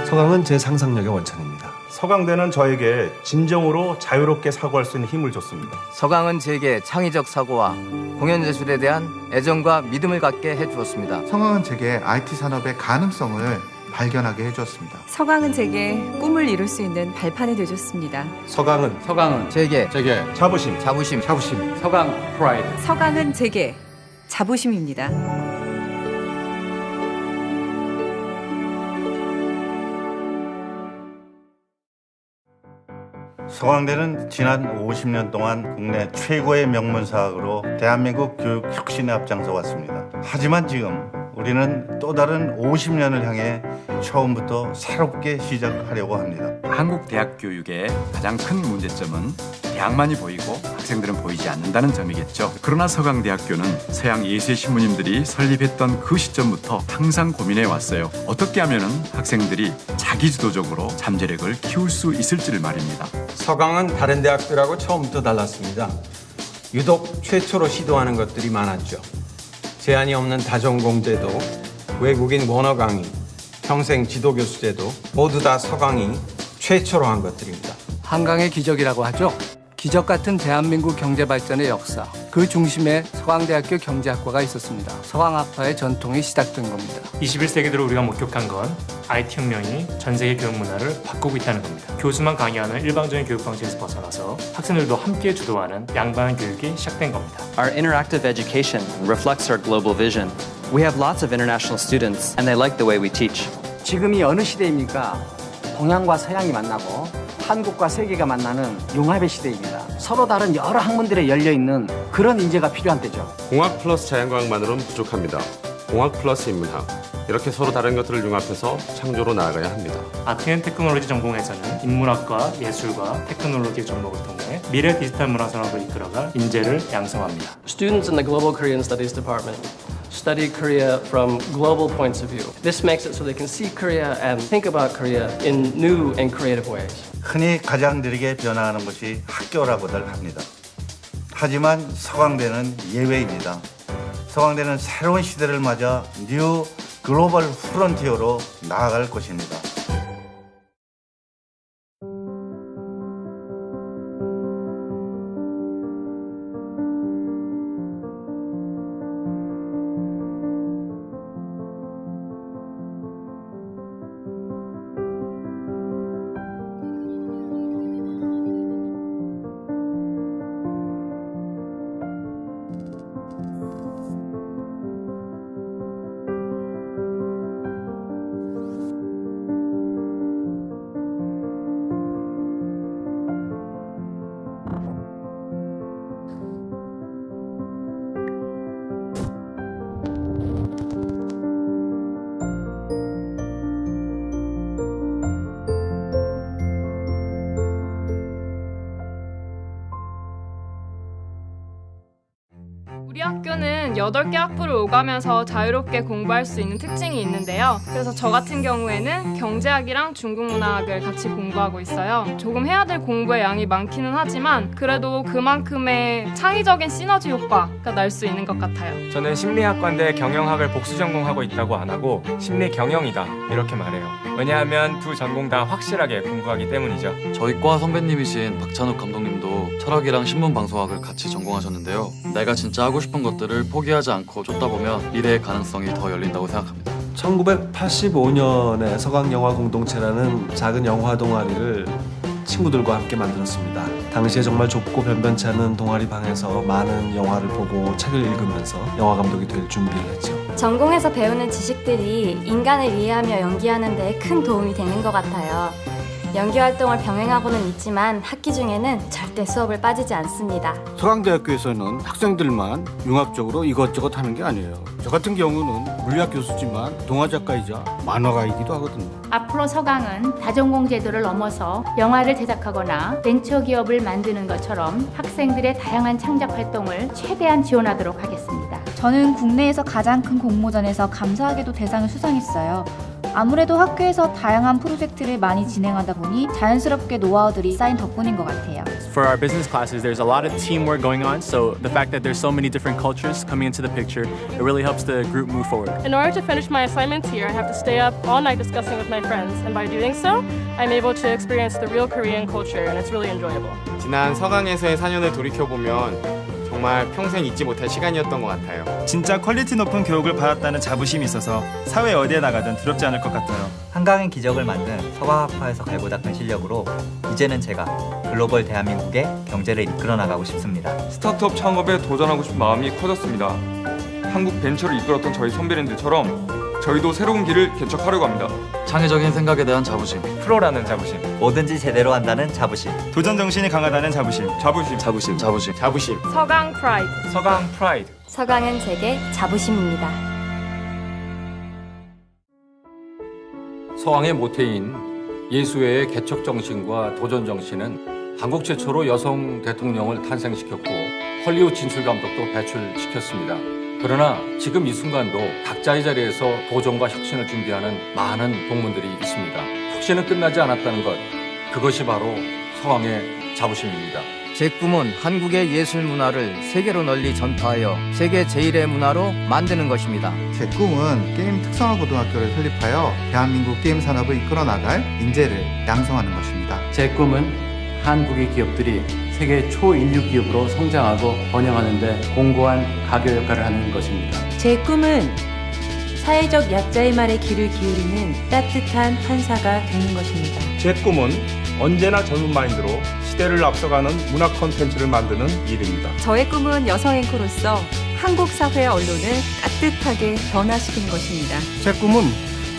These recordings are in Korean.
서강은 제 상상력의 원천입니다. 서강대는 저에게 진정으로 자유롭게 사고할 수 있는 힘을 줬습니다. 서강은 제게 창의적 사고와 공연 예술에 대한 애정과 믿음을 갖게 해주었습니다. 서강은 제게 IT 산업의 가능성을 발견하게 해주었습니다. 서강은 제게 꿈을 이룰 수 있는 발판이 되어줬습니다. 서강은 제게 자부심. 서강 프라이드. 서강은 제게 자부심입니다. 서강대는 지난 50년 동안 국내 최고의 명문사학으로 대한민국 교육 혁신에 앞장서 왔습니다. 하지만 지금 우리는 또 다른 50년을 향해 처음부터 새롭게 시작하려고 합니다. 한국 대학 교육의 가장 큰 문제점은 대학만이 보이고 학생들은 보이지 않는다는 점이겠죠. 그러나 서강대학교는 서양 예수의 신부님들이 설립했던 그 시점부터 항상 고민해 왔어요. 어떻게 하면 학생들이 자기주도적으로 잠재력을 키울 수 있을지를 말입니다. 서강은 다른 대학들하고 처음부터 달랐습니다. 유독 최초로 시도하는 것들이 많았죠. 제한이 없는 다전공제도, 외국인 원어 강의, 평생 지도교수제도 모두 다 서강이 최초로 한 것들입니다. 한강의 기적이라고 하죠. 기적 같은 대한민국 경제 발전의 역사, 그 중심에 서강대학교 경제학과가 있었습니다. 서강학파의 전통이 시작된 겁니다. 21세기 들어 우리가 목격한 건 IT 혁명이 전 세계 교육 문화를 바꾸고 있다는 겁니다. 교수만 강의하는 일방적인 교육 방식에서 벗어나서 학생들도 함께 주도하는 양방향 교육이 시작된 겁니다. Our interactive education reflects our global vision. We have lots of international students and they like the way we teach. 지금이 어느 시대입니까? 동양과 서양이 만나고 한국과 세계가 만나는 융합의 시대입니다. 서로 다른 여러 학문들에 열려있는 그런 인재가 필요한 때죠. 공학 플러스 자연과학만으로는 부족합니다. 공학 플러스 인문학, 이렇게 서로 다른 것들을 융합해서 창조로 나아가야 합니다. 아트 앤 테크놀로지 전공에서는 인문학과 예술과 테크놀로지 접목을 통해 미래 디지털 문화 산업을 이끌어갈 인재를 양성합니다. Students in the Global Korean Studies Department study Korea from global points of view. This makes it so they can see Korea and think about Korea in new and creative ways. 흔히 가장 느리게 변화하는 것이 학교라고들 합니다. 하지만 서강대는 예외입니다. 서강대는 새로운 시대를 맞아 뉴 글로벌 프론티어로 나아갈 것입니다. 우리 학교는 8개 학부를 오가면서 자유롭게 공부할 수 있는 특징이 있는데요. 그래서 저 같은 경우에는 경제학이랑 중국문화학을 같이 공부하고 있어요. 조금 해야 될 공부의 양이 많기는 하지만 그래도 그만큼의 창의적인 시너지 효과가 날 수 있는 것 같아요. 저는 심리학과인데 경영학을 복수 전공하고 있다고 안 하고 심리 경영이다 이렇게 말해요. 왜냐하면 두 전공 다 확실하게 공부하기 때문이죠. 저희 과 선배님이신 박찬욱 감독님도 철학이랑 신문방송학을 같이 전공하셨는데요. 내가 진짜 하고 싶은 것들을 포기하지 않고 쫓다 보면 미래의 가능성이 더 열린다고 생각합니다. 1985년에 서강영화공동체라는 작은 영화 동아리를 친구들과 함께 만들었습니다. 당시에 정말 좁고 변변치 않은 동아리 방에서 많은 영화를 보고 책을 읽으면서 영화 감독이 될 준비를 했죠. 전공에서 배우는 지식들이 인간을 이해하며 연기하는 데 큰 도움이 되는 것 같아요. 연기 활동을 병행하고는 있지만 학기 중에는 절대 수업을 빠지지 않습니다. 서강대학교에서는 학생들만 융합적으로 이것저것 하는 게 아니에요. 저 같은 경우는 물리학 교수지만 동화작가이자 만화가이기도 하거든요. 앞으로 서강은 다전공 제도를 넘어서 영화를 제작하거나 벤처기업을 만드는 것처럼 학생들의 다양한 창작 활동을 최대한 지원하도록 하겠습니다. 저는 국내에서 가장 큰 공모전에서 감사하게도 대상을 수상했어요. 아무래도 학교에서 다양한 프로젝트를 많이 진행하다 보니 자연스럽게 노하우들이 쌓인 덕분인 것 같아요. For our business classes, there's a lot of teamwork going on, so the fact that there's so many different cultures coming into the picture, it really helps the group move forward. In order to finish my assignments here, I have to stay up all night discussing with my friends, and by doing so, I'm able to experience the real Korean culture, and it's really enjoyable. 지난 서강에서의 4년을 돌이켜보면 정말 평생 잊지 못할 시간이었던 것 같아요. 진짜 퀄리티 높은 교육을 받았다는 자부심이 있어서 사회 어디에 나가든 두렵지 않을 것 같아요. 한강의 기적을 만든 서강학파에서 갈고 닦은 실력으로 이제는 제가 글로벌 대한민국의 경제를 이끌어 나가고 싶습니다. 스타트업 창업에 도전하고 싶은 마음이 커졌습니다. 한국 벤처를 이끌었던 저희 선배님들처럼 저희도 새로운 길을 개척하려고 합니다. 창의적인 생각에 대한 자부심, 프로라는 자부심, 뭐든지 제대로 한다는 자부심, 도전 정신이 강하다는 자부심, 자부심. 서강 프라이드. 서강 프라이드. 서강은 제게 자부심입니다. 서강의 모태인 예수회의 개척 정신과 도전 정신은 한국 최초로 여성 대통령을 탄생시켰고 헐리우드 진출 감독도 배출시켰습니다. 그러나 지금 이 순간도 각자의 자리에서 도전과 혁신을 준비하는 많은 동문들이 있습니다. 혁신은 끝나지 않았다는 것, 그것이 바로 서강의 자부심입니다. 제 꿈은 한국의 예술 문화를 세계로 널리 전파하여 세계 제1의 문화로 만드는 것입니다. 제 꿈은 게임 특성화 고등학교를 설립하여 대한민국 게임 산업을 이끌어 나갈 인재를 양성하는 것입니다. 제 꿈은 한국의 기업들이 세계 초인류 기업으로 성장하고 번영하는 데 공고한 가교 역할을 하는 것입니다. 제 꿈은 사회적 약자의 말에 귀를 기울이는 따뜻한 판사가 되는 것입니다. 제 꿈은 언제나 젊은 마인드로 시대를 앞서가는 문화 콘텐츠를 만드는 일입니다. 저의 꿈은 여성 앵커로서 한국 사회 언론을 따뜻하게 변화시키는 것입니다. 제 꿈은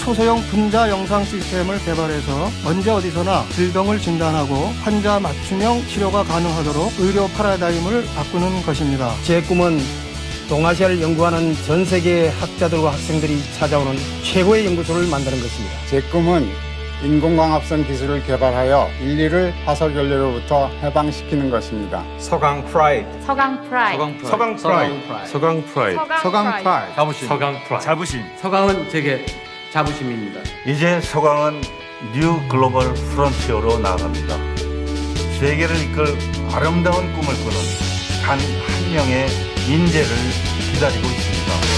초소형 분자 영상 시스템을 개발해서 언제 어디서나 질병을 진단하고 환자 맞춤형 치료가 가능하도록 의료 파라다임을 바꾸는 것입니다. 제 꿈은 동아시아를 연구하는 전 세계의 학자들과 학생들이 찾아오는 최고의 연구소를 만드는 것입니다. 제 꿈은 인공광합성 기술을 개발하여 인류를 화석 연료로부터 해방시키는 것입니다. 서강 프라이드. 서강 프라이드. 서강 프라이드. 서강 프라이드. 서강 프라이드. 자부심. 서강 프라이드. 자부심. 서강은 제게 자부심입니다. 이제 서강은 뉴 글로벌 프론티어로 나아갑니다. 세계를 이끌 아름다운 꿈을 꾸는 단 한 명의 인재를 기다리고 있습니다.